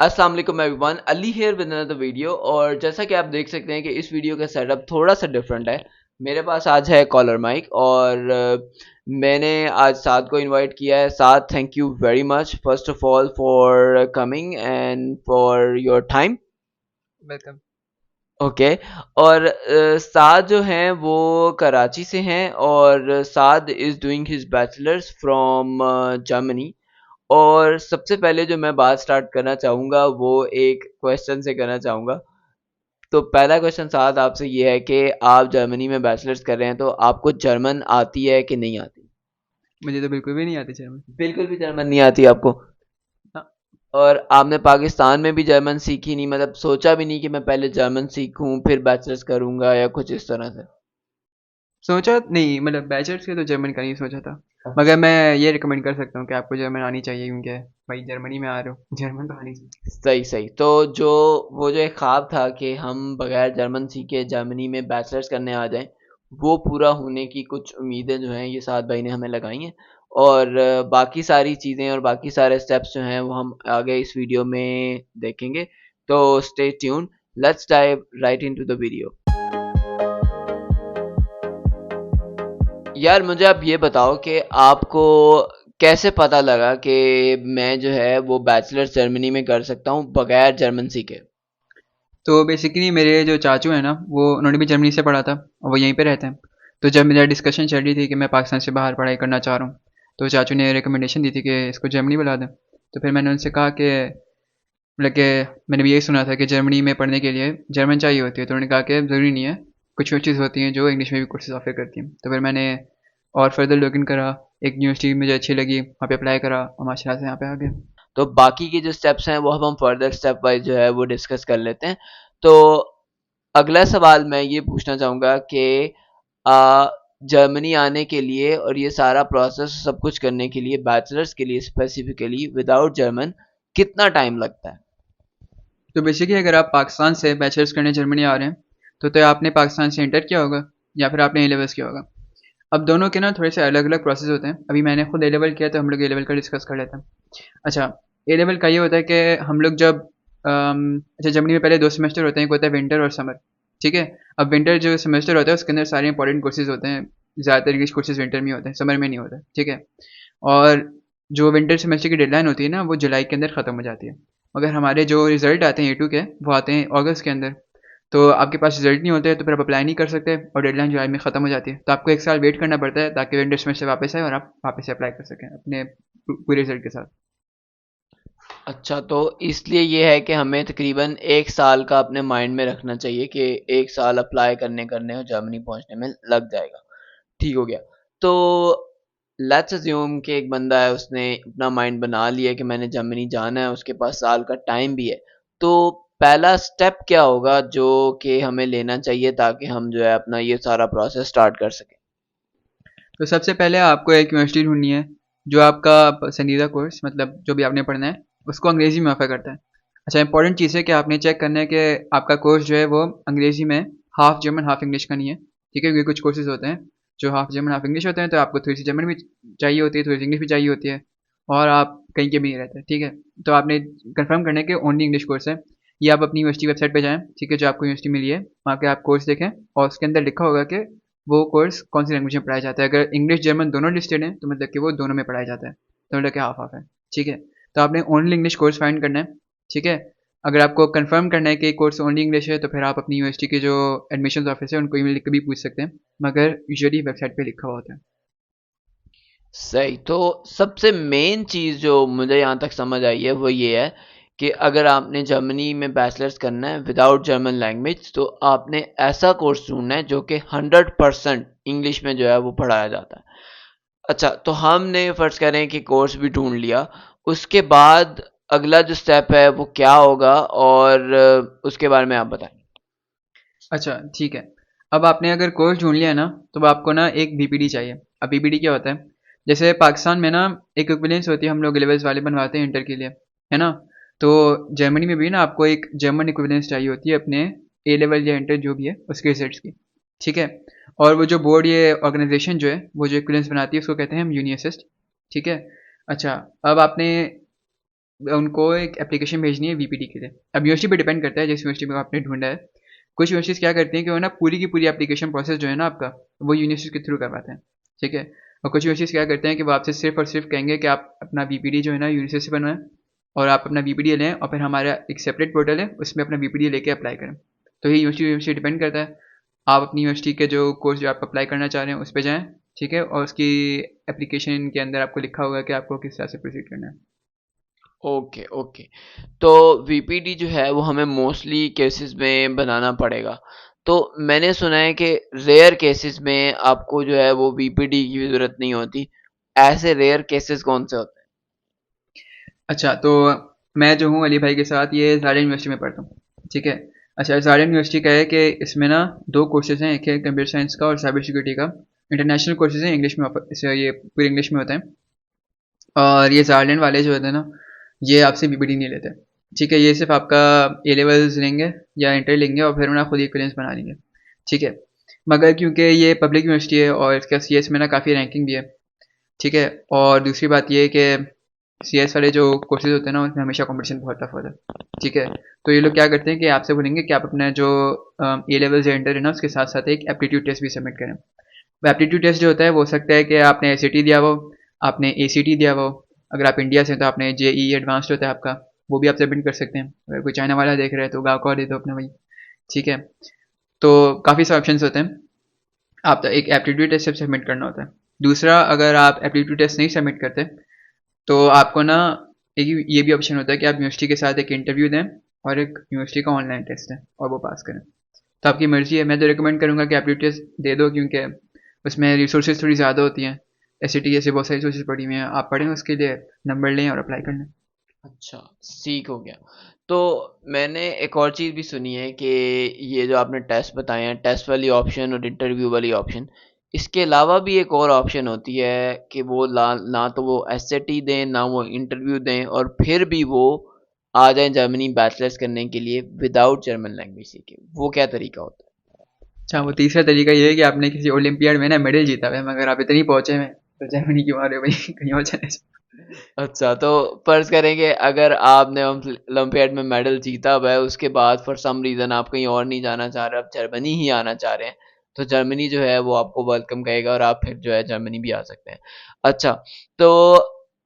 अस्सलाम वालेकुम everyone, Ali here with another video. और जैसा कि आप देख सकते हैं कि इस वीडियो का सेटअप थोड़ा सा डिफरेंट है। मेरे पास आज है कॉलर माइक और मैंने आज साद को इनवाइट किया है। Saad, thank you very much first of all for coming and for your time. Welcome. Okay. और साद जो हैं वो कराची से हैं और Saad is doing his bachelors from Germany. और सबसे पहले जो मैं बात स्टार्ट करना चाहूँगा वो एक क्वेश्चन से करना चाहूँगा। तो पहला क्वेश्चन साथ आपसे ये है कि आप जर्मनी में बैचलर्स कर रहे हैं, तो आपको जर्मन आती है कि नहीं आती? मुझे तो बिल्कुल भी नहीं आती जर्मन। बिल्कुल भी जर्मन नहीं आती आपको? हाँ, और आपने पाकिस्तान में भी जर्मन सीखी नहीं, मतलब सोचा भी नहीं कि मैं पहले जर्मन सीखूं फिर बैचलर्स करूंगा या कुछ इस तरह से? सोचा नहीं, मतलब बैचलर्स के तो जर्मन का नहीं सोचा था। मगर मैं ये रिकमेंड कर सकता हूँ कि आपको जर्मन आनी चाहिए, क्योंकि भाई जर्मनी में आ रहे हो, जर्मन तो आनी चाहिए। सही सही। तो जो वो जो एक ख्वाब था कि हम बगैर जर्मन सीखे जर्मनी में बैचलर्स करने आ जाएं, वो पूरा होने की कुछ उम्मीदें जो हैं ये साद भाई ने हमें लगाई हैं। और बाकी सारी चीज़ें और बाकी सारे स्टेप्स जो हैं वो हम आगे इस वीडियो में देखेंगे। तो stay tune, let's dive right into the video. यार मुझे आप ये बताओ कि आपको कैसे पता लगा कि मैं जो है वो बैचलर्स जर्मनी में कर सकता हूँ बगैर जर्मन सीखे? तो बेसिकली मेरे जो चाचू हैं ना, वो उन्होंने भी जर्मनी से पढ़ा था और वो यहीं पे रहते हैं। तो जब मेरा डिस्कशन चल रही थी कि मैं पाकिस्तान से बाहर पढ़ाई करना चाह रहा हूँ, तो चाचू ने रिकमेंडेशन दी थी कि इसको जर्मनी बुला दें। तो फिर मैंने उनसे कहा कि मतलब कि मैंने भी यही सुना था कि जर्मनी में पढ़ने के लिए जर्मन चाहिए होती है। तो उन्होंने कहा कि ज़रूरी नहीं है, कुछ और चीज़ होती हैं जो इंग्लिश में भी कोर्सेज ऑफर करती हैं। तो फिर मैंने और फर्दर लॉगिन करा, एक यूनिवर्सिटी मुझे अच्छी लगी, वहाँ पे अप्लाई करा और माशाल्लाह से यहाँ पे आ गया। तो बाकी के जो स्टेप्स हैं वो हम फर्दर स्टेप वाइज जो है वो डिस्कस कर लेते हैं। तो अगला सवाल मैं ये पूछना चाहूँगा कि आ, जर्मनी आने के लिए और ये सारा प्रोसेस सब कुछ करने के लिए बैचलर्स के लिए स्पेसिफिकली विदाउट जर्मन कितना टाइम लगता है? तो बेसिकली अगर आप पाकिस्तान से बैचलर्स करने जर्मनी आ रहे हैं, तो आपने पाकिस्तान से इंटर किया होगा या फिर आपने ए लेवल्स किया होगा। अब दोनों के ना थोड़े से अलग अलग प्रोसेस होते हैं। अभी मैंने खुद ए लेवल किया, तो हम लोग ए लेवल का डिस्कस कर लेते हैं। अच्छा, ए लेवल का ये होता है कि हम लोग जब अच्छा, जर्मनी में पहले 2 सेमेस्टर होते हैं, एक होता है विंटर और समर। ठीक है? अब विंटर जो सेमेस्टर होता है उसके अंदर सारे इंपॉर्टेंट कोर्सेज होते हैं। ज़्यादातर इंग्लिश कोर्सेज विंटर में होते हैं, समर में नहीं होता है। ठीक है? और जो विंटर सेमेस्टर की डेडलाइन होती है ना, वो जुलाई के अंदर ख़त्म हो जाती है। मगर हमारे जो रिज़ल्ट आते हैं ए टू के, वो आते हैं अगस्त के अंदर। तो आपके पास रिज़ल्ट नहीं होते, तो फिर आप अप्लाई नहीं कर सकते और डेडलाइन जुलाई में ख़त्म हो जाती है। तो आपको 1 साल वेट करना पड़ता है ताकि विंटर सेमेस्टर वापस आए और आप वापस से अप्लाई कर सकें अपने पूरे रिज़ल्ट के साथ। अच्छा, तो इसलिए ये है कि हमें तकरीबन 1 साल का अपने माइंड में रखना चाहिए कि 1 साल अप्लाई करने करने और जर्मनी पहुंचने में लग जाएगा। ठीक हो गया। तो लेट्स अज्यूम कि एक बंदा है, उसने अपना माइंड बना लिया कि मैंने जर्मनी जाना है, उसके पास साल का टाइम भी है। तो पहला स्टेप क्या होगा जो कि हमें लेना चाहिए ताकि हम जो है अपना ये सारा प्रोसेस स्टार्ट कर सकें? तो सबसे पहले आपको एक यूनिवर्सिटी ढूँढनी है, जो आपका पसंदीदा कोर्स, मतलब जो भी आपने पढ़ना है, उसको अंग्रेज़ी में ऑफ़र करता है। अच्छा, इंपॉर्टेंट चीज़ है कि आपने चेक करना है कि आपका कोर्स जो है वो अंग्रेज़ी में हाफ़ जर्मन हाफ़ इंग्लिश का नहीं है। ठीक है? क्योंकि कुछ कोर्सेज़ होते हैं जो हाफ़ जर्मन हाफ़ इंग्लिश होते हैं, तो आपको थोड़ी-सी जर्मन भी चाहिए होती है, थोड़ी-सी इंग्लिश भी चाहिए होती है और आप कहीं के भी नहीं रहते। ठीक है? तो आपने कन्फर्म करना है कि ओनली इंग्लिश कोर्स है। ये आप अपनी यूनिवर्सिटी वेबसाइट पे जाएँ, ठीक है? जो आपको यूनिवर्सिटी मिली है, वहाँ के आप कोर्स देखें और उसके अंदर लिखा होगा कि वो कोर्स कौन सी लैंग्वेज में पढ़ाया जाता है। अगर इंग्लिश जर्मन दोनों लिस्टेड हैं, तो मतलब कि वो दोनों में पढ़ाया जाता है, तो मतलब कि हाफ हाफ है। ठीक है? तो आपने ओनली इंग्लिश कोर्स फाइंड करना है। ठीक है? अगर आपको कंफर्म करना है कि कोर्स ओनली इंग्लिश है, तो फिर आप अपनी यूनिवर्सिटी के जो एडमिशन ऑफिस है उनको ईमेल लिख के भी पूछ सकते हैं, मगर यूजुअली वेबसाइट पे लिखा हुआ होता है। सही। तो सबसे मेन चीज़ जो मुझे यहाँ तक समझ आई है वो ये है कि अगर आपने जर्मनी में बैचलर्स करना है विदाउट जर्मन लैंग्वेज, तो आपने ऐसा कोर्स ढूंढना है जो कि 100% इंग्लिश में जो है वो पढ़ाया जाता है। अच्छा, तो हमने फर्ज करें कि कोर्स भी ढूंढ लिया, उसके बाद अगला जो स्टेप है वो क्या होगा और उसके बारे में आप बताएं। अच्छा, ठीक है। अब आपने अगर कोर्स ढूँढ लिया है ना, तो अब आपको ना एक बीपीडी चाहिए। अब बीपीडी क्या होता है? जैसे पाकिस्तान में ना एक इक्विवेलेंस होती है, हम लोग लेवल्स वाले बनवाते हैं इंटर के लिए, है ना? तो जर्मनी में भी ना आपको एक जर्मन इक्विवेलेंस चाहिए होती है अपने ए लेवल या इंटर जो भी है उसके रिजल्ट्स की। ठीक है? और वो जो बोर्ड, ये ऑर्गेनाइजेशन जो है, वो जो इक्विवेलेंस बनाती है उसको कहते हैं हम यूनी असिस्ट। ठीक है? अच्छा, अब आपने उनको एक एप्लीकेशन भेजनी है वीपीडी के लिए। अब यूनिवर्सिटी पे डिपेंड करता है जिस यूनिवर्सिटी में आपने ढूंढा है। कुछ यूनिवर्सिटीज़ क्या करती हैं कि वो ना पूरी की पूरी एप्लीकेशन प्रोसेस जो है ना आपका, वो यूनिवर्सिटी के थ्रू करवाते हैं, ठीक है। और कुछ यूनिवर्सिटीज़ क्या करते हैं कि वो आपसे सिर्फ और सिर्फ कहेंगे कि आप अपना वीपीडी जो है ना यूनिवर्सिटी से बनवाएं, और आप अपना वीपीडी लें, और फिर हमारा एक सेपरेट पोर्टल है उसमें अपना वीपीडी लेके अप्लाई करें। तो ये यूनिवर्सिटी यूनिवर्सिटी डिपेंड करता है। आप अपनी यूनिवर्सिटी के जो कोर्स जो आप अप्लाई करना चाह रहे हैं उस पे जाएँ, ठीक है, और उसकी एप्लीकेशन के अंदर आपको लिखा होगा कि आपको किस तरह से प्रोसीड करना है। Okay okay. तो वीपीडी जो है वो हमें मोस्टली केसेस में बनाना पड़ेगा। तो मैंने सुना है कि रेयर केसेस में आपको जो है वो वीपीडी की ज़रूरत नहीं होती। ऐसे रेयर केसेस कौन से होते अच्छा, तो मैं जो हूँ अली भाई के साथ ये ज़ारिया यूनिवर्सिटी में पढ़ता हूँ, ठीक है। अच्छा, ज़ारिया यूनिवर्सिटी का है कि इसमें ना दो कोर्सेज़ हैं, एक है कंप्यूटर साइंस का और साइबर सिक्योरिटी का। इंटरनेशनल कोर्सेज़ हैं, इंग्लिश में ये पूरे इंग्लिश में होते हैं। और ये ज़ारलैंड वाले जो होते हैं ना, ये आपसे बीपीडी नहीं लेते, ठीक है। ये सिर्फ आपका ए लेवल्स लेंगे या इंटर लेंगे और फिर उन्हें खुद ही एक्सपीरियंस बना लेंगे, ठीक है। मगर क्योंकि ये पब्लिक यूनिवर्सिटी है और इसका सीएस में ना काफ़ी रैंकिंग भी है, ठीक है। और दूसरी बात ये है कि सीएस वाले जो कोर्सेज होते हैं ना उसमें हमेशा कंपटीशन बहुत टफ होता है, ठीक है। तो ये लोग क्या करते हैं कि आपसे बोलेंगे कि आप अपना जो ए लेवल या इंटर है ना उसके साथ साथ एक एप्टीट्यूड टेस्ट भी सबमिट करें। एप्टीट्यूड टेस्ट जो होता है वो हो सकता है कि आपने एसएटी दिया हो, आपने एसीटी दिया हो, अगर आप इंडिया से हैं तो आपने जेई एडवांस्ड होता है आपका, वो भी आप सबमिट कर सकते हैं। अगर कोई चाइना वाला देख रहे हैं तो गाँव का दे दो अपने भाई, ठीक है। तो काफ़ी सारे ऑप्शन होते हैं। आप तो एक एप्टीट्यूड टेस्ट सब सबमिट करना होता है। दूसरा, अगर आप एप्टीट्यूड टेस्ट नहीं सबमिट करते तो आपको ना एक ये भी ऑप्शन होता है कि आप यूनिवर्सिटी के साथ एक इंटरव्यू दें और एक यूनिवर्सिटी का ऑनलाइन टेस्ट है और वो पास करें। तो आपकी मर्ज़ी है, मैं तो रिकमेंड करूँगा कि एप्टीट्यूड टेस्ट दे दो, क्योंकि उसमें रिसोर्सेज थोड़ी ज़्यादा होती हैं। एस जैसे बहुत सारी रिसोर्सेज पड़ी हुई हैं, आप पढ़ें उसके लिए, नंबर लें और अप्लाई कर लें। अच्छा, सीख हो गया। तो मैंने एक और चीज़ भी सुनी है कि ये जो आपने टेस्ट बताए हैं, टेस्ट वाली ऑप्शन और इंटरव्यू वाली ऑप्शन, इसके अलावा भी एक और ऑप्शन होती है कि वो ना तो वो एसएटी दें, ना वो इंटरव्यू दें, और फिर भी वो आ जाएं जर्मनी बैचलर्स करने के लिए विदाउट जर्मन लैंग्वेज सीखे। वो क्या तरीका होता अच्छा, वो तीसरा तरीका ये है कि आपने किसी ओलंपियाड में ना मेडल जीता हुआ है, मगर आप इतने ही पहुँचे हैं तो जर्मनी क्यों आ रहे हो भाई, कहीं और चले जाओ। है? अच्छा, तो फर्ज करेंगे अगर आपने ओलंपियाड में मेडल जीता हुआ है, उसके बाद फॉर सम रीज़न आप कहीं और नहीं जाना चाह रहे, आप जर्मनी ही आना चाह रहे हैं, तो जर्मनी जो है वो आपको वेलकम करेगा और आप फिर जो है जर्मनी भी आ सकते हैं। अच्छा, तो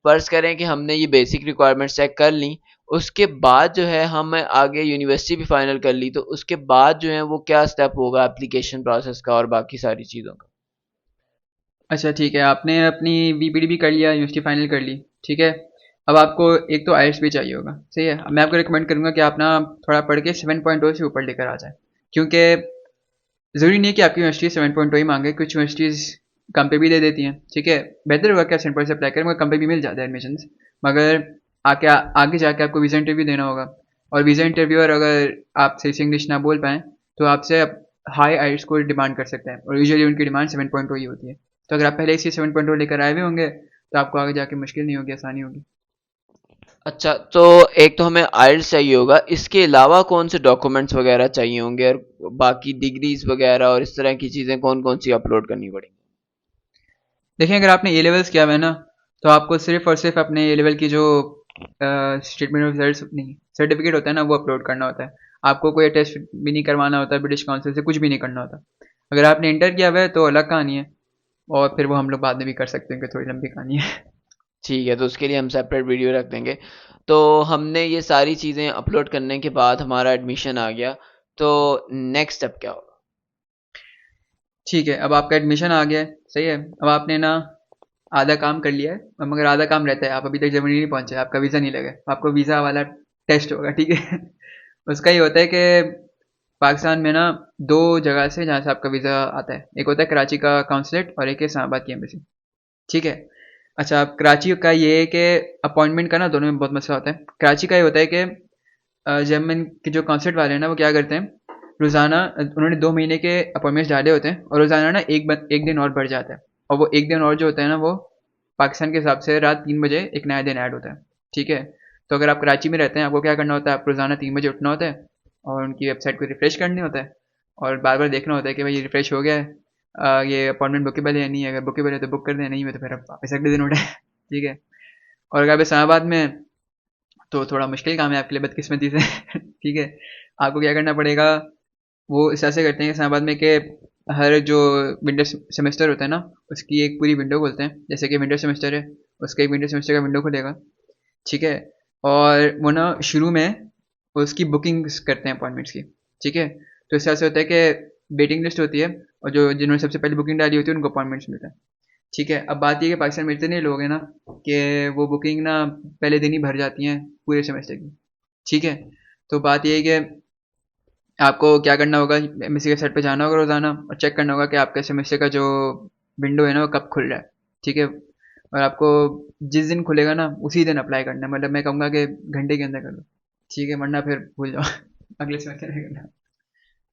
फर्ज करें कि हमने ये बेसिक रिक्वायरमेंट्स चेक कर ली, उसके बाद जो है हम आगे यूनिवर्सिटी भी फाइनल कर ली, तो उसके बाद जो है वो क्या स्टेप होगा एप्लीकेशन प्रोसेस का और बाकी सारी चीज़ों का? अच्छा, ठीक है, आपने अपनी बीपीडी भी कर लिया, यूनिवर्सिटी फाइनल कर ली, ठीक है। अब आपको एक तो आइल्स भी चाहिए होगा, सही है। अब मैं आपको रिकमेंड करूँगा कि आप ना थोड़ा पढ़ के 7.0 से ऊपर लेकर आ जाए, क्योंकि ज़रूरी नहीं है कि आपकी यूनिवर्सिटी 7.0 ही मांगे, कुछ यूनिवर्सिटीज़ कम पे भी दे देती हैं, ठीक है। बेहतर होगा कि आप 7.0 से अप्लाई करें, मगर कम पे भी मिल जाता है एडमिशन। मगर आगे जाके आपको वीज़ा इंटरव्यू देना होगा, और वीज़ा इंटरव्यूअर अगर आप सही से इंग्लिश ना बोल पाएँ तो आपसे हाई आइल्स स्कोर डिमांड कर सकते हैं, और यूजुअली उनकी डिमांड 7.0 ही होती है। तो अगर आप पहले से 7.0 लेकर आए हुए होंगे तो आपको आगे जाके मुश्किल नहीं होगी, आसानी होगी। अच्छा, तो एक तो हमें आइल्स चाहिए होगा, इसके अलावा कौन से डॉक्यूमेंट्स वगैरह चाहिए होंगे, और बाकी डिग्रीज वगैरह और इस तरह की चीज़ें कौन कौन सी अपलोड करनी पड़ेंगी? देखिए, अगर आपने ए लेवल्स किया हुआ है ना, तो आपको सिर्फ और सिर्फ अपने ए लेवल की जो स्टेटमेंट ऑफ रिजल्ट नहीं, सर्टिफिकेट होता है ना, वो अपलोड करना होता है। आपको कोई टेस्ट भी नहीं करवाना होता, ब्रिटिश काउंसिल से कुछ भी नहीं करना होता। अगर आपने इंटर किया हुआ है तो अलग कहानी है, और फिर वो हम लोग बाद में भी कर सकते हैं, क्योंकि थोड़ी लंबी कहानी है। ठीक है, तो उसके लिए हम सेपरेट वीडियो रख देंगे। तो हमने ये सारी चीज़ें अपलोड करने के बाद हमारा एडमिशन आ गया, तो नेक्स्ट स्टेप क्या होगा? ठीक है, अब आपका एडमिशन आ गया है, सही है। अब आपने ना आधा काम कर लिया है, मगर आधा काम रहता है, आप अभी तक जर्मनी नहीं पहुंचे, आपका वीज़ा नहीं लगा, आपको वीज़ा वाला टेस्ट होगा, ठीक है। उसका ये होता है कि पाकिस्तान में ना दो जगह से जहाँ से आपका वीज़ा आता है, एक होता है कराची का काउंसलेट और एक है इस्लामाबाद की एम्बेसी, ठीक है। अच्छा, अब कराची का ये है कि अपॉइंटमेंट का ना दोनों में बहुत मसला होता है। कराची का ये होता है कि जर्मन के जो कॉन्सर्ट वाले हैं ना वो क्या करते हैं, रोज़ाना उन्होंने 2 महीने के अपॉइंटमेंट्स डाले होते हैं, और रोज़ाना ना एक दिन और बढ़ जाता है। और वो एक दिन और जो होता है ना, वो पाकिस्तान के हिसाब से रात 3 बजे एक नया दिन ऐड होता है, ठीक है। तो अगर आप कराची में रहते हैं, आपको क्या करना होता है, आप रोज़ाना 3 बजे उठना होता है और उनकी वेबसाइट को रिफ्रेश करनी होता है, और बार बार देखना होता है कि भाई ये रिफ्रेश हो गया है, ये अपॉइंटमेंट बुकेबल है या नहीं है। अगर बुकेबल है तो बुक कर दें, नहीं है तो फिर आप वापस अगले दिन उठे, ठीक है। और अगर आप इस्लामाबाद में तो थोड़ा मुश्किल काम है आपके लिए, बदकिस्मती से। ठीक है, आपको क्या करना पड़ेगा, वो इस तरह से करते हैं इस्लामाबाद में कि हर जो विंटर सेमेस्टर होता है ना, उसकी एक पूरी विंडो खोलते हैं। जैसे कि विंटर सेमेस्टर है, उसका एक विंटर सेमेस्टर का विंडो खुलेगा, ठीक है। और वो ना शुरू में उसकी बुकिंग्स करते हैं अपॉइंटमेंट्स की, ठीक है। तो इस तरह से होता है कि वेटिंग लिस्ट होती है, और जो जिन्होंने सबसे पहले बुकिंग डाली होती है उनको अपॉइंटमेंट्स मिलता है, ठीक है। अब बात ये है कि पाकिस्तान में इतने लोग हैं ना कि वो बुकिंग ना पहले दिन ही भर जाती हैं पूरे सेमेस्टर की, ठीक है। तो बात ये है कि आपको क्या करना होगा, एमएससी के साइट पे जाना होगा रोज़ाना और चेक करना होगा कि आपके सेमेस्टर का जो विंडो है ना वो कब खुल रहा है, ठीक है। और आपको जिस दिन खुलेगा ना उसी दिन अप्लाई करना है, मतलब मैं कहूँगा कि घंटे के अंदर कर लो, ठीक है, वरना फिर भूल जाओ। अगले सेमेस्टर में करना।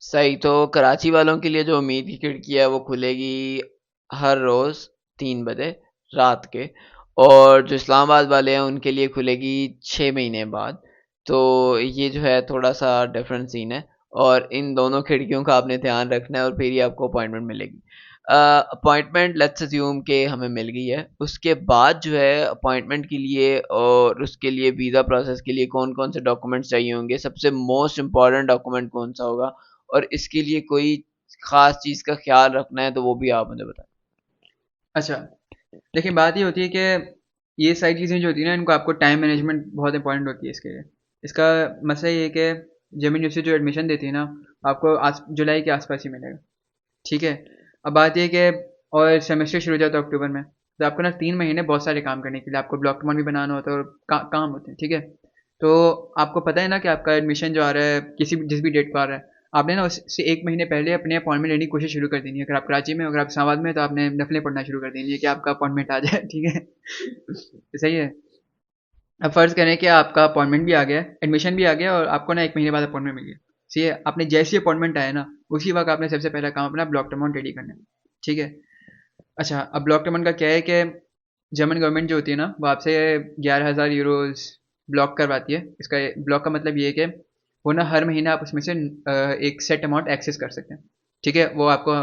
सही। तो कराची वालों के लिए जो उम्मीद की खिड़की है वो खुलेगी हर रोज़ 3 बजे रात के, और जो इस्लामाबाद वाले हैं उनके लिए खुलेगी 6 महीने बाद। तो ये जो है थोड़ा सा डिफरेंट सीन है, और इन दोनों खिड़कियों का आपने ध्यान रखना है और फिर ही आपको अपॉइंटमेंट मिलेगी। अपॉइंटमेंट लेट्स अज्यूम के हमें मिल गई है, उसके बाद जो है अपॉइंटमेंट के लिए और उसके लिए वीज़ा प्रोसेस के लिए कौन कौन से डॉक्यूमेंट्स चाहिए होंगे, सबसे मोस्ट इम्पॉर्टेंट डॉक्यूमेंट कौन सा होगा, और इसके लिए कोई ख़ास चीज़ का ख़्याल रखना है तो वो भी आप मुझे बताएँ? अच्छा, देखिए बात ये होती है कि ये सारी चीज़ें जो होती हैं ना, इनको आपको टाइम मैनेजमेंट बहुत इंपॉर्टेंट होती है इसके लिए। इसका मसला ये है कि जमीन यूनिवर्सिटी जो एडमिशन देती है ना, आपको जुलाई के आसपास ही मिलेगा, ठीक है। अब बात ये है कि और सेमेस्टर शुरू हो जाता है अक्टूबर में, तो आपको ना 3 महीने बहुत सारे काम करने के लिए, आपको ब्लॉक कमांड भी बनाना होता है और काम होते हैं, ठीक है। तो आपको पता है ना कि आपका एडमिशन जो आ रहा है किसी भी जिस भी डेट पर आ रहा है, आपने ना उससे 1 महीने पहले अपने अपॉइंटमेंट लेने की कोशिश शुरू कर देनी है। अगर आप कराची में हो, अगर आप इस्लामाबाद में, तो आपने नफलें पढ़ना शुरू कर देनी है कि आपका अपॉइंटमेंट आ जाए, ठीक है। सही है। अब फ़र्ज़ करें कि आपका अपॉइंटमेंट भी आ गया है, एडमिशन भी आ गया और आपको ना 1 महीने बाद अपॉइंटमेंट मिल गया। सही है, आपने जैसे ही अपॉइंटमेंट आया ना, उसी वक्त आपने सबसे पहला काम अपना ब्लॉक अमाउंट रेडी करना है, ठीक है। अच्छा, अब ब्लॉक अमाउंट का क्या है कि जर्मन गवर्नमेंट जो होती है ना, वो आपसे 11,000 यूरोज़ ब्लॉक करवाती है। इसका ब्लॉक का मतलब ये है कि वो ना हर महीने आप उसमें से एक सेट अमाउंट एक्सेस कर सकते हैं, ठीक है। वो आपको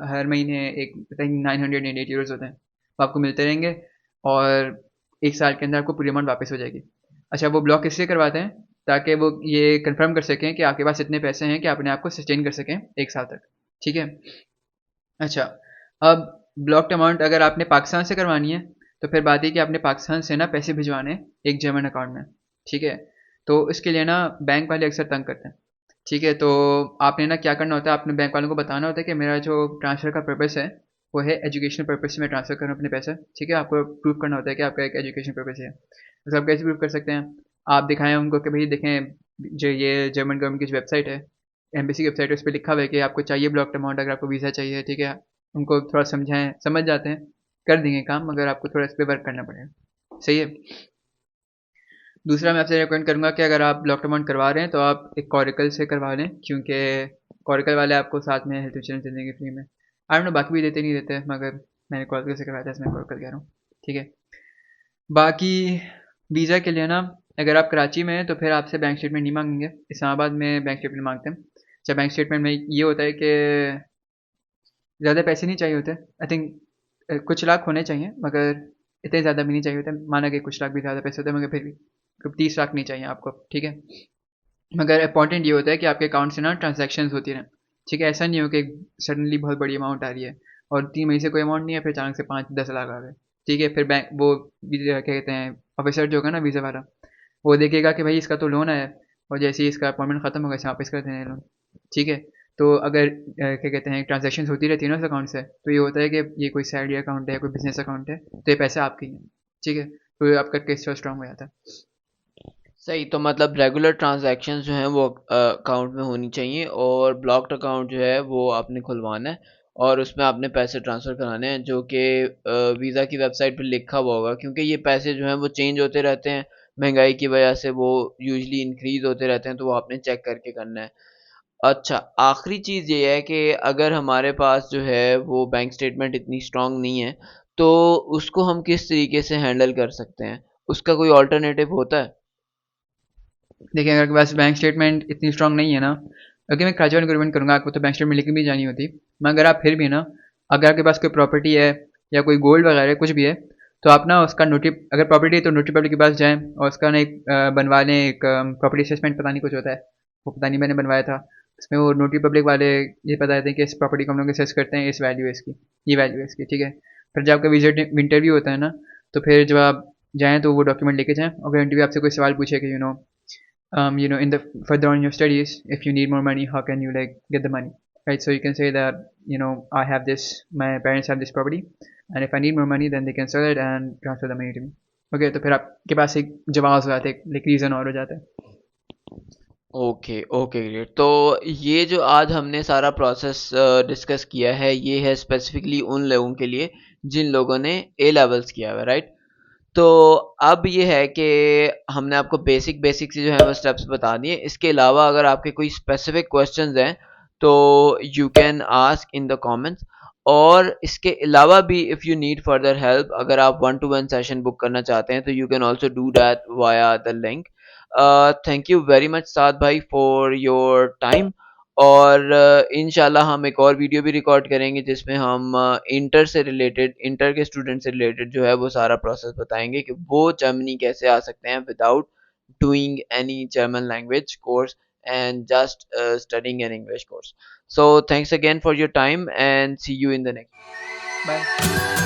हर महीने एक 908 यूरोज़ होते हैं, वो आपको मिलते रहेंगे, और 1 साल के अंदर आपको पूरी अमाउंट वापस हो जाएगी। अच्छा, वो ब्लॉक इसलिए करवाते हैं ताकि वो ये कंफर्म कर सकें कि आपके पास इतने पैसे हैं कि अपने आप को सस्टेन कर सकें 1 साल तक, ठीक है। अच्छा, अब ब्लॉक्ड अमाउंट अगर आपने पाकिस्तान से करवानी है, तो फिर बात है कि आपने पाकिस्तान से ना पैसे भिजवाने हैं एक जर्मन अकाउंट में, ठीक है। तो इसके लिए ना बैंक वाले अक्सर तंग करते हैं, ठीक है। तो आपने ना क्या करना होता है, आपने बैंक वालों को बताना होता है कि मेरा जो ट्रांसफ़र का पर्पस है वो है एजुकेशन पर्पस से मैं ट्रांसफ़र कर रहा हूँ अपने पैसे, ठीक है। आपको प्रूव करना होता है कि आपका एक एजुकेशन पर्पस है। तो आप कैसे प्रूव कर सकते हैं, आप दिखाएं उनको कि भाई देखें, जो ये जर्मन गवर्नमेंट की जो वेबसाइट है, एम्बेसी की वेबसाइट है, उस पर लिखा हुआ है कि आपको चाहिए ब्लॉक्ड अमाउंट अगर आपको वीज़ा चाहिए, ठीक है। उनको थोड़ा समझाएं, समझ जाते हैं, कर देंगे काम, मगर आपको थोड़ा इस पर वर्क करना पड़ेगा, सही है। दूसरा मैं आपसे रिकमेंड करूँगा कि अगर आप ब्लॉक अमाउंट करवा रहे हैं तो आप एक कॉरिकल से करवा लें, क्योंकि कॉरिकल वाले आपको साथ में हेल्थ इंश्योरेंस दे देंगे फ्री में। आई डोंट नो बाकी भी देते नहीं देते, मगर मैंने कॉरिकल से करवाया था, इसमें कॉरिकल कह रहा हूँ, ठीक है। बाकी वीज़ा के लिए ना, अगर आप कराची में हैं तो फिर आपसे बैंक स्टेटमेंट नहीं मांगेंगे, इस्लामाबाद में बैंक स्टेटमेंट मांगते हैं। अच्छा, बैंक स्टेटमेंट में ये होता है कि ज़्यादा पैसे नहीं चाहिए होते, आई थिंक कुछ लाख होने चाहिए, मगर इतने ज़्यादा भी नहीं चाहिए होते। माना कि कुछ लाख भी ज़्यादा पैसे होते हैं, मगर फिर भी 30 लाख नहीं चाहिए आपको, ठीक है। मगर इंपॉर्टेंट ये होता है कि आपके अकाउंट से ना ट्रांजैक्शंस होती रहें, ठीक है। ऐसा नहीं हो कि सडनली बहुत बड़ी अमाउंट आ रही है और 3 महीने से कोई अमाउंट नहीं है, फिर अचानक से 5-10 लाख आ गए, ठीक है। फिर बैंक वो क्या कहते हैं, ऑफिसर जो होगा ना वीज़ा वाला, वो देखेगा कि भाई इसका तो लोन है, और जैसे ही इसका अपॉइंटमेंट ख़त्म होगा इसे वापस कर देना है लोन, ठीक है। तो अगर क्या कहते हैं ट्रांजैक्शंस होती रहती है ना उस अकाउंट से, तो ये होता है कि ये कोई सैलरी अकाउंट है, कोई बिजनेस अकाउंट है, तो ये पैसे आपके ही हैं, ठीक है। तो ये आपका केस थोड़ा स्ट्रॉन्ग हो जाता है। सही। तो मतलब रेगुलर ट्रांजैक्शंस जो हैं वो अकाउंट में होनी चाहिए, और ब्लॉक्ड अकाउंट जो है वो आपने खुलवाना है, और उसमें आपने पैसे ट्रांसफ़र कराने हैं जो कि वीज़ा की वेबसाइट पे लिखा हुआ होगा, क्योंकि ये पैसे जो हैं वो चेंज होते रहते हैं, महंगाई की वजह से वो यूजुअली इंक्रीज़ होते रहते हैं, तो वो आपने चेक करके करना है। अच्छा, आखिरी चीज़ ये है कि अगर हमारे पास जो है वो बैंक स्टेटमेंट इतनी स्ट्रॉन्ग नहीं है, तो उसको हम किस तरीके से हैंडल कर सकते हैं? उसका कोई अल्टरनेटिव होता है? देखिए, अगर आपके पास बैंक स्टेटमेंट इतनी स्ट्रॉन्ग नहीं है ना, क्योंकि मैं कराची वाली रिकमेंड करूँगा आपको तो बैंक स्टेटमेंट लेके भी जानी होती, मगर आप फिर भी ना, अगर आपके पास कोई प्रॉपर्टी है या कोई गोल्ड वगैरह कुछ भी है, तो आप ना उसका नोटरी, अगर प्रॉपर्टी है तो नोटरी पब्लिक के पास जाएँ और उसका ना एक बनवा लें, एक प्रॉपर्टी असेसमेंट पता नहीं कुछ होता है, वो पता नहीं मैंने बनवाया था। उसमें वो नोटरी पब्लिक वाले ये बता देते हैं कि इस प्रॉपर्टी को हम लोग असेस करते हैं, इस वैल्यू है इसकी, ये वैल्यू है इसकी, ठीक है। फिर जब आपका विजिट इंटरव्यू होता है ना, तो फिर जब आप जाएँ तो वो डॉक्यूमेंट लेके जाएँ। अगर इंटरव्यू आपसे कोई सवाल पूछे कि in the further on your studies, if you need more money, how can you like get the money, right? So you can say that, I have this, my parents have this property, and if I need more money, then they can sell it and transfer the money to me. Okay, तो फिर आपके पास एक जवाब हो जाता है, like reason और हो जाता है। Okay okay great. तो ये जो आज हमने सारा प्रोसेस डिस्कस किया है, ये है स्पेसिफिकली उन लोगों के लिए जिन लोगों ने ए लेवल्स किया हुआ है, राइट? तो अब ये है कि हमने आपको बेसिक बेसिक से जो है वो स्टेप्स बता दिए। इसके अलावा अगर आपके कोई स्पेसिफिक क्वेश्चंस हैं तो you can ask in the comments. और इसके अलावा भी if you need further help, अगर आप 1-to-1 सेशन बुक करना चाहते हैं तो you can also do that via the link. Thank you very much Saad भाई फॉर योर टाइम। और इंशाल्लाह हम एक और वीडियो भी रिकॉर्ड करेंगे जिसमें हम इंटर के स्टूडेंट से रिलेटेड जो है वो सारा प्रोसेस बताएंगे कि वो जर्मनी कैसे आ सकते हैं without doing any German language course and just studying an English course. So thanks again for your time and see you in the next. Bye.